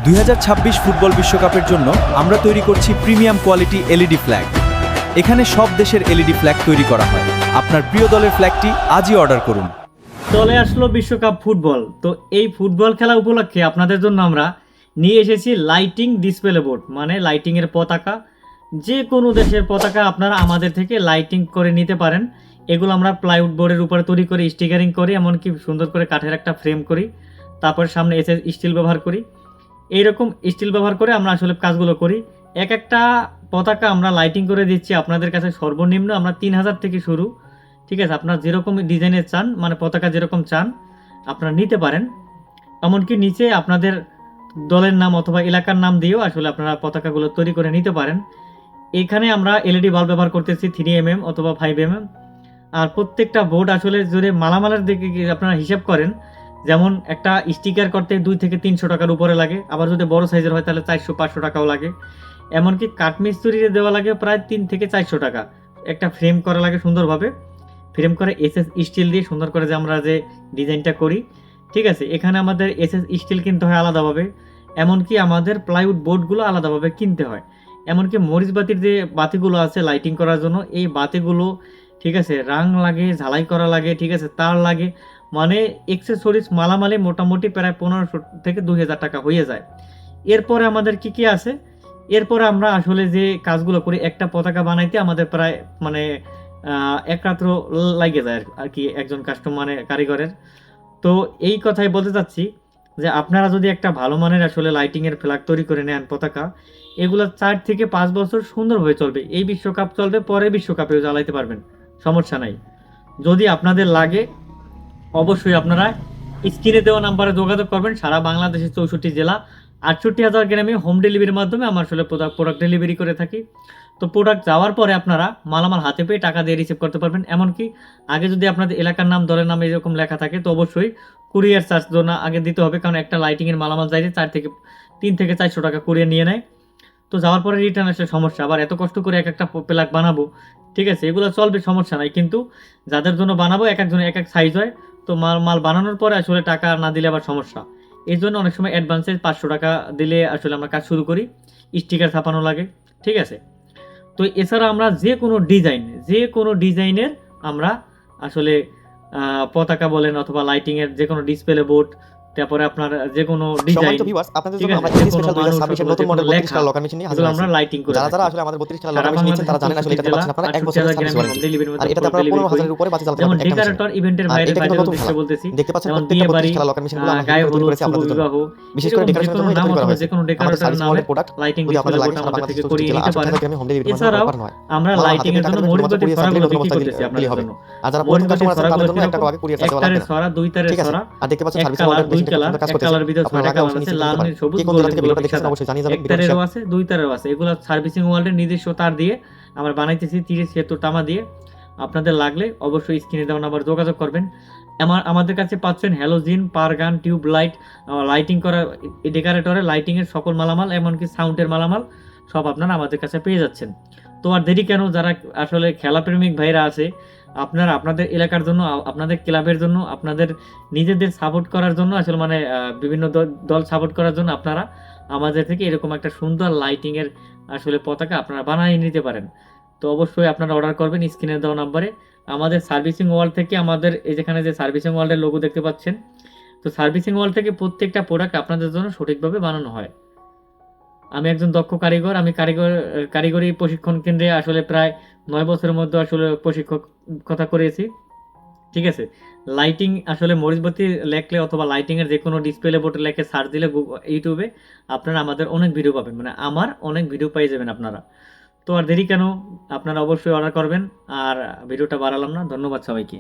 2026 football বিশ্বকাপের জন্য আমরা তৈরি করছি প্রিমিয়াম কোয়ালিটি এলইডি ফ্ল্যাগ। এখানে সব দেশের এলইডি ফ্ল্যাগ তৈরি করা হয়। আপনার প্রিয় দলের ফ্ল্যাগটি আজই অর্ডার করুন। চলে আসলো বিশ্বকাপ ফুটবল। তো এই ফুটবল খেলা উপলক্ষে আপনাদের জন্য আমরা নিয়ে এসেছি লাইটিং ডিসপ্লে বোর্ড, মানে লাইটিংয়ের পতাকা। যে কোনো দেশের পতাকা আপনারা আমাদের থেকে লাইটিং করে নিতে পারেন। এগুলো আমরা প্লাইউড বোর্ডের উপরে তৈরি করি, স্টিকারিং করি, এমনকি সুন্দর করে কাঠের একটা ফ্রেম করি, তারপর সামনে এসে স্টিল ব্যবহার করি। এইরকম স্টিল ব্যবহার করে আমরা আসলে কাজগুলো করি। এক একটা পতাকা আমরা লাইটিং করে দিচ্ছি আপনাদের কাছে সর্বনিম্ন আমরা 3000 থেকে শুরু। ঠিক আছে, আপনারা যেরকম ডিজাইনের চান, মানে পতাকা যেরকম চান আপনারা নিতে পারেন। এমনকি নিচে আপনাদের দলের নাম অথবা এলাকার নাম দিয়েও আসলে আপনারা পতাকাগুলো তৈরি করে নিতে পারেন। এখানে আমরা এলইডি বাল্ব ব্যবহার করতেছি 3mm অথবা 5mm। আর প্রত্যেকটা বোর্ড আসলে যদি মালামালের দিকে আপনারা হিসাব করেন, যেমন একটা স্টিকার করতে 2 থেকে 300 টাকার উপরে লাগে, আবার যদি বড় সাইজের হয় তাহলে 400-500 টাকাও লাগে। এমনকি কাঠমিস্ত্রিতে দেওয়া লাগে প্রায় 3 থেকে 400 টাকা। একটা ফ্রেম করা লাগে সুন্দরভাবে, ফ্রেম করে এসএস স্টিল দিয়ে সুন্দর করে যে আমরা যে ডিজাইনটা করি। ঠিক আছে, এখানে আমাদের এসএস স্টিল কিনতে হয় আলাদাভাবে, এমনকি আমাদের প্লাইউড বোর্ডগুলো আলাদাভাবে কিনতে হয়। এমনকি মরিচবাতির যে বাতিগুলো আছে লাইটিং করার জন্য, এই বাতিগুলো ঠিক আছে রাং লাগে, ঝালাই করা লাগে, ঠিক আছে তার লাগে, মানে এক্সেসরিজ মালামালে মোটামুটি প্রায় 1500 থেকে 2000 টাকা হয়ে যায়। এরপরে আমাদের কি কি আছে, এরপরে আমরা আসলে যে কাজগুলো করি, একটা পতাকা বানাইতে আমাদের প্রায় মানে এক রাত্র লাগে যায় আর কি একজন মানে কারিগরের। তো এই কথাই বলতে চাচ্ছি যে আপনারা যদি একটা ভালো মানের আসলে লাইটিংয়ের ফ্ল্যাগ তৈরি করে নেন পতাকা, এগুলো 4 থেকে 5 বছর সুন্দরভাবে চলবে। এই বিশ্বকাপ চলবে, পরে বিশ্বকাপেও জ্বালাইতে পারবেন, সমস্যা নাই। যদি আপনাদের লাগে অবশ্যই আপনারা স্ক্রিনে দেওয়া নাম্বারে যোগাযোগ করবেন। সারা বাংলাদেশের 64 জেলা 68,000 গ্রামে হোম ডেলিভারির মাধ্যমে আমরা আসলে প্রোডাক্ট ডেলিভারি করে থাকি। তো প্রোডাক্ট যাওয়ার পরে আপনারা মালামাল হাতে পেয়ে টাকা দিয়ে রিসিভ করতে পারবেন। এমনকি আগে যদি আপনাদের এলাকার নাম দলের নাম এরকম লেখা থাকে তো অবশ্যই কুরিয়ার চার্জ জন্য আগে দিতে হবে, কারণ একটা লাইটিংয়ের মালামাল চাইলে 3 থেকে 400 টাকা কুরিয়ার নিয়ে নেয়। তো যাওয়ার পরে রিটার্ন আসলে সমস্যা, আবার এত কষ্ট করে এক একটা প্লাগ বানাবো, ঠিক আছে এগুলো চলবে, সমস্যা নাই। কিন্তু যাদের জন্য বানাবো এক একজনের এক এক সাইজ হয়, তো মাল বানানোর পরে আসলে টাকা না দিলে আবার সমস্যা। এই জন্য অনেক সময় অ্যাডভান্সে 500 টাকা দিলে আসলে আমরা কাজ শুরু করি, স্টিকার ছাপানো লাগে, ঠিক আছে। তো এছাড়া আমরা যে কোনো ডিজাইনের আমরা আসলে পতাকা বলেন অথবা লাইটিংয়ের যে কোনো ডিসপ্লে বোর্ড, তারপরে আপনার যে কোনো ডিজাইন, আপনাদের জন্য আমরা স্পেশাল 2026 এর নতুন মডেল 32 কালার লকার মেশিন নিয়ে হাজির হয়েছি। আমরা লাইটিং করি। যারা আসলে আমাদের 32 কালার লকার মেশিন নিয়েছেন তারা জানেন আসলে এটাতে পাচ্ছেন আপনারা 1 বছরের সার্ভিস ওয়ারেন্টি। আর এটাতে আপনারা 15,000 এর উপরে বাতি জ্বালাতে পারবেন। যেমন ডেকোরেটর ইভেন্টের বাইরে দৃশ্য বলতেছি, দেখতে পাচ্ছেন প্রত্যেকটা 32 কালার লকার মেশিনগুলো আমরা তৈরি করেছি আপনাদের জন্য। বিশেষ করে ডেকোরেশনের জন্য এটা তৈরি করা হয়েছে। যে কোনো ডেকোরেটর নামে প্রোডাক্ট লাইটিং যদি আপনাদের লাগে আমাদের থেকে বাংলাদেশ করিয়ে নিতে পারেন। আমি হোম ডেলিভারি এছাড়াও আমরা লাইটিং এর জন্য মরিচবাতি ছড়াগুলো বিক্রি করতেছি আপনাদের জন্য। আর যারা প্রথম কাস্টমার আছেন তাদের জন্য একটা আগে কুরিয়ার চার্জ লাগবে না। ছড়া, 2 তারের ছড়া, আর দেখতে পাচ্ছেন সার্ভিস কালার, মডেল 2 কালার, এক কালার ভিতরে 6টা কালার আছে, লাল, নীল, সবুজ, গোল্ডেন। ভিডিওটা দেখেছেন অবশ্যই জানিয়ে যাবেন। এক তারেরও আছে, 2 তারেরও আছে। এগুলো সার্ভিসিং ওয়ার্ল্ডের নিজস্ব তার দিয়ে আমরা বানাইতেছি 30-70 টামা দিয়ে। আপনাদের লাগলে অবশ্যই স্ক্রিনে দেওয়া নাম্বার যোগাযোগ করবেন। আমাদের কাছে পাচ্ছেন হ্যালোজিন, পারগান, টিউব লাইট, লাইটিং করা ডেকোরেটরে লাইটিংয়ের সকল মালামাল, এমনকি সাউন্ডের মালামাল সব আপনারা আমাদের কাছে পেয়ে যাচ্ছেন। তো আর দেরি কেন, যারা আসলে খেলাপ্রেমিক ভাইরা আছে আপনারা আপনাদের এলাকার জন্য, আপনাদের ক্লাবের জন্য, আপনাদের নিজেদের সাপোর্ট করার জন্য আসলে মানে বিভিন্ন দল সাপোর্ট করার জন্য আপনারা আমাদের থেকে এরকম একটা সুন্দর লাইটিংয়ের আসলে পতাকা আপনারা বানিয়ে নিতে পারেন। তো অবশ্যই আপনারা অর্ডার করবেন স্ক্রিনে দেওয়া নাম্বারে। আমাদের সার্ভিসিং ওয়ার্ল্ড থেকে, আমাদের এই যেখানে যে সার্ভিসিং ওয়ার্ল্ডের লোগো দেখতে পাচ্ছেন, তো সার্ভিসিং ওয়ার্ল্ড থেকে প্রত্যেকটা প্রোডাক্ট আপনাদের জন্য সঠিকভাবে বানানো হয়। আমি একজন দক্ষ কারিগর, আমি কারিগরি প্রশিক্ষণ কেন্দ্রে আসলে প্রায় 9 বছরের মধ্যে আসলে প্রশিক্ষকতা করেছি, ঠিক আছে। লাইটিং আসলে মরিচবাতি লেখলে অথবা লাইটিংয়ের যে কোনো ডিসপ্লে বোর্ডে লেখে সার্চ দিলে ইউটিউবে আপনারা আমাদের অনেক ভিডিও পাবেন, মানে আমার অনেক ভিডিও পেয়ে যাবেন আপনারা। তো আর দেরি কেন, আপনারা অবশ্যই অর্ডার করবেন। আর ভিডিওটা বাড়ালাম না, ধন্যবাদ সবাইকে।